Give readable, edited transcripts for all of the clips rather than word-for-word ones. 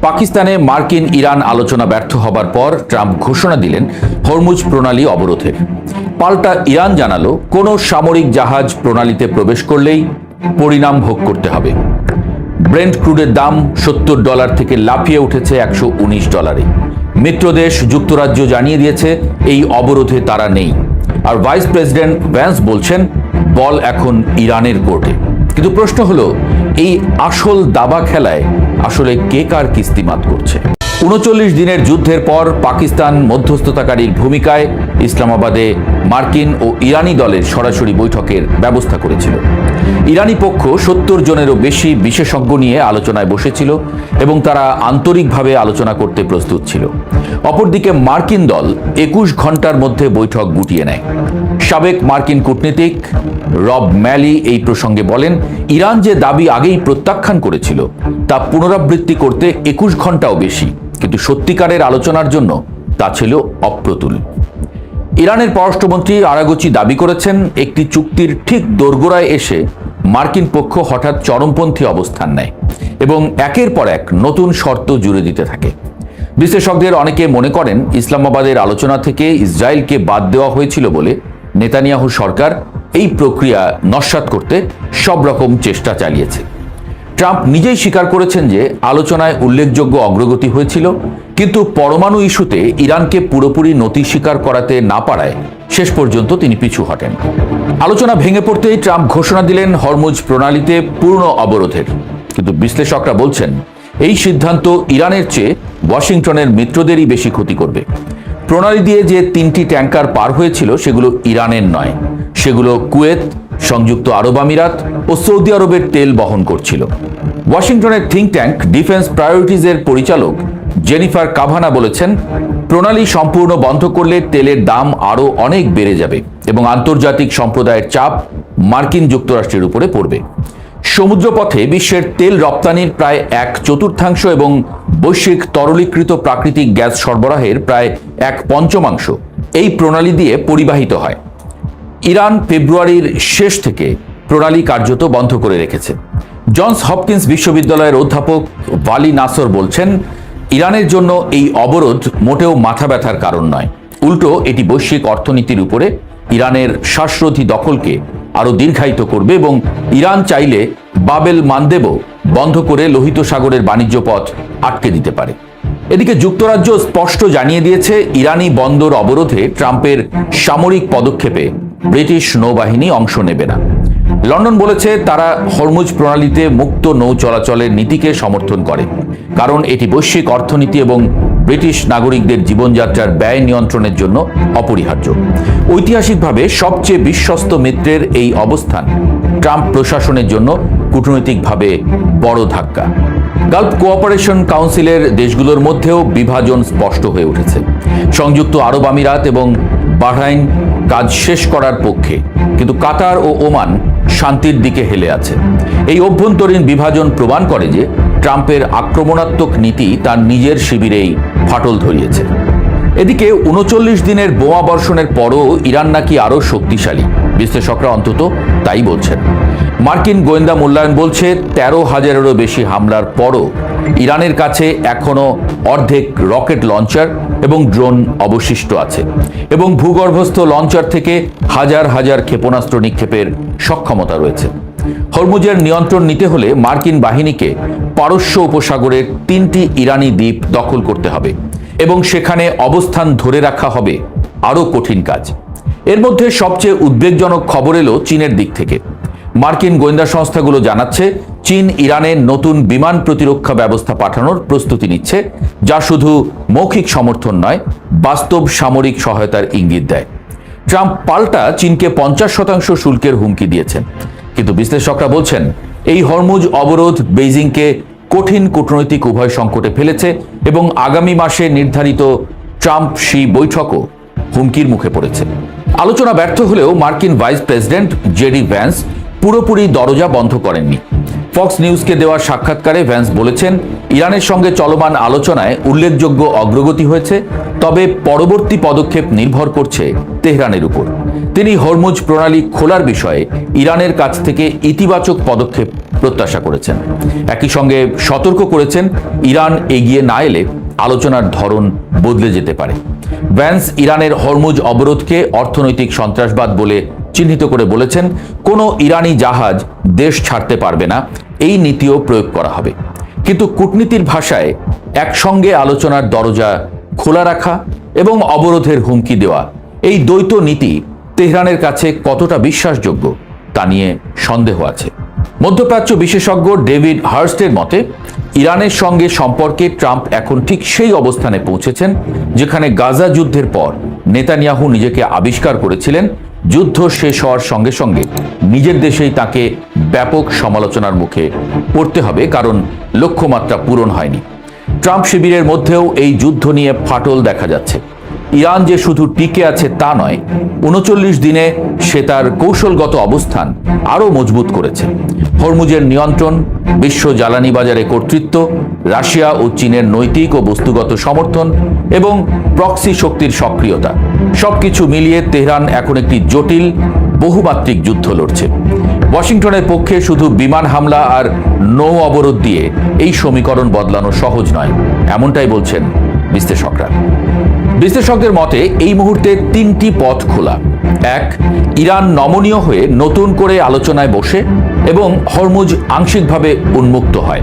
পাকিস্তানে মার্কিন ইরান আলোচনা ব্যর্থ হবার পর ট্রাম্প ঘোষণা দিলেন হরমুজ প্রণালী অবরোধের। পাল্টা ইরান জানালো কোনো সামরিক জাহাজ প্রণালীতে প্রবেশ করলেই পরিণাম ভোগ করতে হবে। ব্রেন্ট ক্রুডের দাম $70 থেকে লাফিয়ে উঠেছে $119। মিত্রদেশ যুক্তরাজ্য জানিয়ে দিয়েছে এই অবরোধে তারা নেই। আর ভাইস প্রেসিডেন্ট ভ্যান্স বলছেন বল এখন ইরানের কোর্টে। কিন্তু প্রশ্ন হলো, এই আসল দাবা খেলায় আসলে কে কার কিস্তিমাত করছে? ৩৯ দিনের যুদ্ধের পর পাকিস্তান মধ্যস্থতাকারীর ভূমিকায় ইসলামাবাদে মার্কিন ও ইরানি দলের সরাসরি বৈঠকের ব্যবস্থা করেছিল। ইরানি পক্ষ ৭০ জনেরও বেশি বিশেষজ্ঞ নিয়ে আলোচনায় বসেছিল এবং তারা আন্তরিকভাবে আলোচনা করতে প্রস্তুত ছিল। অপরদিকে মার্কিন দল ২১ ঘন্টার মধ্যে বৈঠক গুটিয়ে নেয়। সাবেক মার্কিন কূটনীতিক রব ম্যালি এই প্রসঙ্গে বলেন, ইরান যে দাবি আগেই প্রত্যাখ্যান করেছিল তা পুনরাবৃত্তি করতে ২১ ঘন্টাও বেশি, কিন্তু সত্যিকারের আলোচনার জন্য তা ছিল অপ্রতুল। ইরানের পররাষ্ট্রমন্ত্রী আরাগচি দাবি করেছেন, একটি চুক্তির ঠিক দোরগোড়ায় এসে মার্কিন পক্ষ হঠাৎ চরমপন্থী অবস্থান নেয় এবং একের পর এক নতুন শর্ত জুড়ে দিতে থাকে। বিশ্লেষকদের অনেকে মনে করেন ইসলামাবাদের আলোচনা থেকে ইসরায়েলকে বাদ দেওয়া হয়েছিল বলে নেতানিয়াহু সরকার এই প্রক্রিয়া নস্যাৎ করতে সব রকম চেষ্টা চালিয়েছে। ট্রাম্প নিজেই স্বীকার করেছেন যে আলোচনায় উল্লেখযোগ্য অগ্রগতি হয়েছিল, কিন্তু পরমাণু ইস্যুতে ইরানকে পুরোপুরি নতি স্বীকার করাতে না পারায় শেষ পর্যন্ত তিনি পিছু হটেন। আলোচনা ভেঙে পড়তেই ট্রাম্প ঘোষণা দিলেন হরমুজ প্রণালীতে পূর্ণ অবরোধের। কিন্তু বিশ্লেষকরা বলছেন এই সিদ্ধান্ত ইরানের চেয়ে ওয়াশিংটনের মিত্রদেরই বেশি ক্ষতি করবে। প্রণালী দিয়ে যে ৩টি ট্যাঙ্কার পার হয়েছিল সেগুলো ইরানের নয়, সেগুলো কুয়েত, সংযুক্ত আরব আমিরাত ও সৌদি আরবের তেল বহন করছিল। ওয়াশিংটনের থিঙ্ক ট্যাঙ্ক ডিফেন্স প্রায়োরিটিজের পরিচালক জেনিফার কাভানা বলেছেন, প্রণালী সম্পূর্ণ বন্ধ করলে তেলের দাম আরও অনেক বেড়ে যাবে এবং আন্তর্জাতিক সম্প্রদায়ের চাপ মার্কিন যুক্তরাষ্ট্রের উপরে পড়বে। সমুদ্রপথে বিশ্বের তেল রপ্তানির প্রায় 1/4 এবং বৈশ্বিক তরলীকৃত প্রাকৃতিক গ্যাস সরবরাহের প্রায় 1/5 এই প্রণালী দিয়ে পরিবাহিত হয়। ইরান ফেব্রুয়ারির শেষ থেকে প্রণালী কার্যত বন্ধ করে রেখেছে। জনস হপকিন্স বিশ্ববিদ্যালয়ের অধ্যাপক ভালি নাসর বলছেন, ইরানের জন্য এই অবরোধ মোটেও মাথা ব্যথার কারণ নয়, উল্টো এটি বৈশ্বিক অর্থনীতির উপরে ইরানের শ্বাসরোধী দখলকে আরও দীর্ঘায়িত করবে এবং ইরান চাইলে বাবেল মানদেবও বন্ধ করে লোহিত সাগরের বাণিজ্য পথ আটকে দিতে পারে। এদিকে যুক্তরাজ্য স্পষ্ট জানিয়ে দিয়েছে, ইরানি বন্দর অবরোধে ট্রাম্পের সামরিক পদক্ষেপে ব্রিটিশ নৌবাহিনী অংশ নেবে না। লন্ডন বলেছে তারা হরমুজ প্রণালীতে মুক্ত নৌ চলাচলের নীতিকে সমর্থন করে, কারণ এটি বৈশ্বিক অর্থনীতি এবং ব্রিটিশ নাগরিকদের জীবনযাত্রার ব্যয় নিয়ন্ত্রণের জন্য অপরিহার্য। ঐতিহাসিকভাবে সবচেয়ে বিশ্বস্ত মিত্রের এই অবস্থান ট্রাম্প প্রশাসনের জন্য কূটনৈতিকভাবে বড় ধাক্কা। গালফ কোঅপারেশন কাউন্সিলের দেশগুলোর মধ্যেও বিভাজন স্পষ্ট হয়ে উঠেছে। সংযুক্ত আরব আমিরাত এবং বাহরাইন কাজ শেষ করার পক্ষে, কিন্তু কাতার ও ওমান শান্তির দিকে হেলে আছে। এই অভ্যন্তরীণ বিভাজন প্রমাণ করে যে ট্রাম্পের আক্রমণাত্মক নীতি তার নিজের শিবিরেই ফাটল ধরিয়েছে। এদিকে ৩৯ দিনের বোমা বর্ষণের পরও ইরান নাকি আরও শক্তিশালী, বিশ্লেষকরা অন্তত তাই বলছেন। মার্কিন গোয়েন্দা মূল্যায়ন বলছে ১৩,০০০-এরও বেশি হামলার পরও ইরানের কাছে এখনও অর্ধেক রকেট লঞ্চার এবং ড্রোন অবশিষ্ট আছে এবং ভূগর্ভস্থ লঞ্চার থেকে হাজার হাজার ক্ষেপণাস্ত্র নিক্ষেপের সক্ষমতা রয়েছে। হরমুজের নিয়ন্ত্রণ নিতে হলে মার্কিন বাহিনীকে পারস্য উপসাগরের ৩টি ইরানি দ্বীপ দখল করতে হবে এবং সেখানে অবস্থান ধরে রাখা হবে আরও কঠিন কাজ। এর মধ্যে সবচেয়ে উদ্বেগজনক খবর এলো চীনের দিক থেকে। মার্কিন গোয়েন্দা সংস্থাগুলো জানাচ্ছে, চীন ইরানের নতুন বিমান প্রতিরক্ষা ব্যবস্থা পাঠানোর প্রস্তুতি নিচ্ছে, যা শুধু মৌখিক সমর্থন নয়, বাস্তব সামরিক সহায়তার ইঙ্গিত দেয়। ট্রাম্প পাল্টা চীনকে 50% শুল্কের হুমকি দিয়েছেন, কিন্তু বিশ্লেষকরা বলছেন এই হরমুজ অবরোধ বেইজিংকে কঠিন কূটনৈতিক উভয় সংকটে ফেলেছে এবং আগামী মাসে নির্ধারিত ট্রাম্প শি বৈঠকও হুমকির মুখে পড়েছে। আলোচনা ব্যর্থ হলেও মার্কিন ভাইস প্রেসিডেন্ট জেডি ভ্যান্স পুরোপুরি দরজা বন্ধ করেননি। ফক্স নিউজকে দেওয়া সাক্ষাৎকারে ভ্যান্স বলেছেন, ইরানের সঙ্গে চলমান আলোচনায় উল্লেখযোগ্য অগ্রগতি হয়েছে, তবে পরবর্তী পদক্ষেপ নির্ভর করছে তেহরানের উপর। তিনি হরমুজ প্রণালী খোলার বিষয়ে ইরানের কাছ থেকে ইতিবাচক পদক্ষেপ প্রত্যাশা করেছেন। একই সঙ্গে সতর্ক করেছেন ইরান এগিয়ে না এলে আলোচনার ধরন বদলে যেতে পারে। ভ্যান্স ইরানের হরমুজ অবরোধকে অর্থনৈতিক সন্ত্রাসবাদ বলে চিহ্নিত করে বলেছেন, কোনো ইরানি জাহাজ দেশ ছাড়তে পারবে না, এই নীতিও প্রয়োগ করা হবে। কিন্তু কূটনীতির ভাষায় একসঙ্গে আলোচনার দরজা খোলা রাখা এবং অবরোধের হুমকি দেওয়া, এই দ্বৈত নীতি তেহরানের কাছে কতটা বিশ্বাসযোগ্য তা নিয়ে সন্দেহ আছে। মধ্যপ্রাচ্য বিশেষজ্ঞ ডেভিড হার্স্টের মতে, ইরানের সঙ্গে সম্পর্কে ট্রাম্প এখন ঠিক সেই অবস্থানে পৌঁছেছেন যেখানে গাজা যুদ্ধের পর নেতানিয়াহু নিজেকে আবিষ্কার করেছিলেন। যুদ্ধ শেষ হওয়ার সঙ্গে সঙ্গে নিজের দেশেই তাকে ব্যাপক সমালোচনার মুখে পড়তে হবে, কারণ লক্ষ্যমাত্রা পূরণ হয়নি। ট্রাম্প শিবিরের মধ্যেও এই যুদ্ধ নিয়ে ফাটল দেখা যাচ্ছে। ইরান যে শুধু টিকে আছে তা নয়, ৩৯ দিনে সে তার কৌশলগত অবস্থান আরও মজবুত করেছে। হরমুজের নিয়ন্ত্রণ, বিশ্ব জ্বালানি বাজারে কর্তৃত্ব, রাশিয়া ও চীনের নৈতিক ও বস্তুগত সমর্থন এবং প্রক্সি শক্তির সক্রিয়তা, সবকিছু মিলিয়ে তেহরান এখন একটি জটিল বহুমাত্রিক যুদ্ধ লড়ছে। ওয়াশিংটনের পক্ষে শুধু বিমান হামলা আর নৌ অবরোধ দিয়ে এই সমীকরণ বদলানো সহজ নয়, এমনটাই বলছেন বিশ্লেষকরা। বিশ্লেষকদের মতে এই মুহূর্তে 3টি পথ খোলা। 1, ইরান নমনীয় হয়ে নতুন করে আলোচনায় বসে এবং হরমুজ আংশিকভাবে উন্মুক্ত হয়।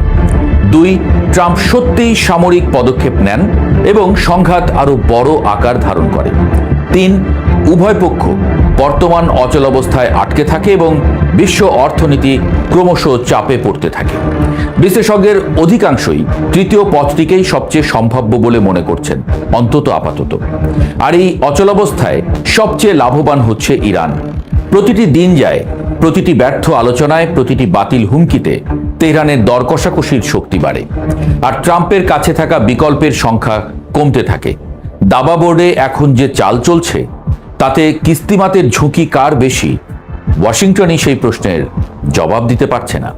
2, ট্রাম্প সত্যিই সামরিক পদক্ষেপ নেন এবং সংঘাত আরো বড় আকার ধারণ করে। 3, উভয় পক্ষ বর্তমান অচলাবস্থায় আটকে থাকে এবং বিশ্ব অর্থনীতি ক্রমশ চাপে পড়তে থাকে। বিশ্লেষকদের অধিকাংশই তৃতীয় পথটিকেই সবচেয়ে সম্ভাব্য বলে মনে করছেন, অন্তত আপাতত। আর এই অচলাবস্থায় সবচেয়ে লাভবান হচ্ছে ইরান। প্রতিটি দিন যায়, প্রতিটি ব্যর্থ আলোচনায়, প্রতিটি বাতিল হুমকিতে তেহরানের দর কষাকষির শক্তি বাড়ে, আর ট্রাম্পের কাছে থাকা বিকল্পের সংখ্যা কমতে থাকে। দাবা বোর্ডে এখন যে চাল চলছে তাতে কিস্তিমাতের ঝুঁকি কার বেশি, ওয়াশিংটনই সেই প্রশ্নের জবাব দিতে পারছে না।